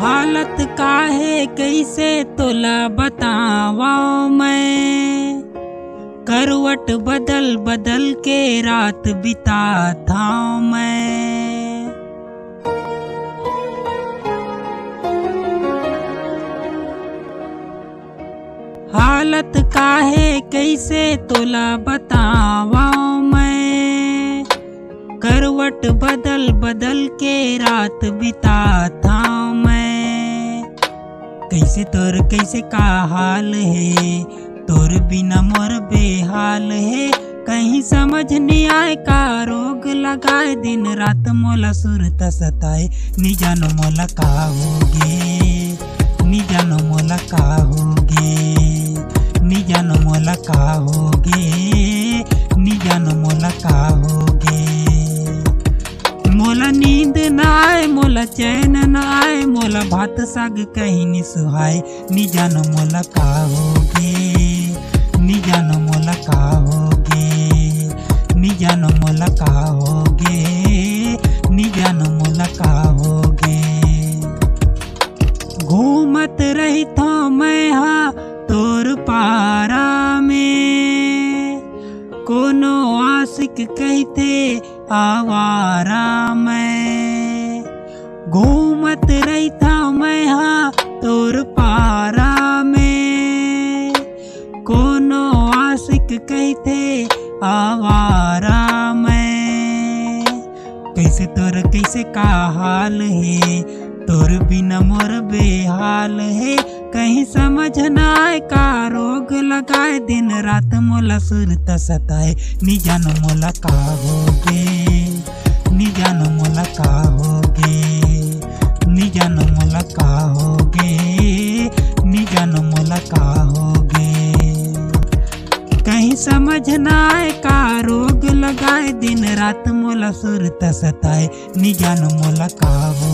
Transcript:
हालत काहे कैसे तोला बतावा मैं, करवट बदल बदल के रात बिताता मैं। हालत काहे कैसे तोला बतावा मैं, करवट बदल बदल के रात बिताता मैं। कैसे तोर कैसे का हाल है, तोर बिना मोर बेहाल है। कहीं समझ नहीं आए का रोग लगाए, दिन रात मोला सुरत सताए। नी जानो मोला का होगे, नी जानो मोला का होगे, नी जानो मोला का होगे, नी जानो मोला का होगे। मोला नींद न आए, मोला चैन न आए, मोला भात साग कहीं नहीं सुहाए। नी जानो मोला का होगे, नी जानो मोला का होगे, नी जानो मोला का होगे, नी जानो मोला का होगे। घूमत रही था मैं हाँ तोर पारा में, कोनो आशिक कहते आवारा मैं। घूमत रही था मैं हाँ तोर पारा में, कोनो आशिक कहते आवारा मैं। कैसे तोर कैसे का हाल है, तोर बिना मोर बेहाल है। कहीं समझ न आए का रोग लगाए, दिन रात मोला सुरत सताए। नी जानो मोला का होगे, नी जानो मोला का होगे, नी जानो मोला का होगे, नी जानो मोला का होगे। कहीं समझ न आए का रोग लगाए, दिन रात मोला सुरत सताए। नी जानो मोला का होगे।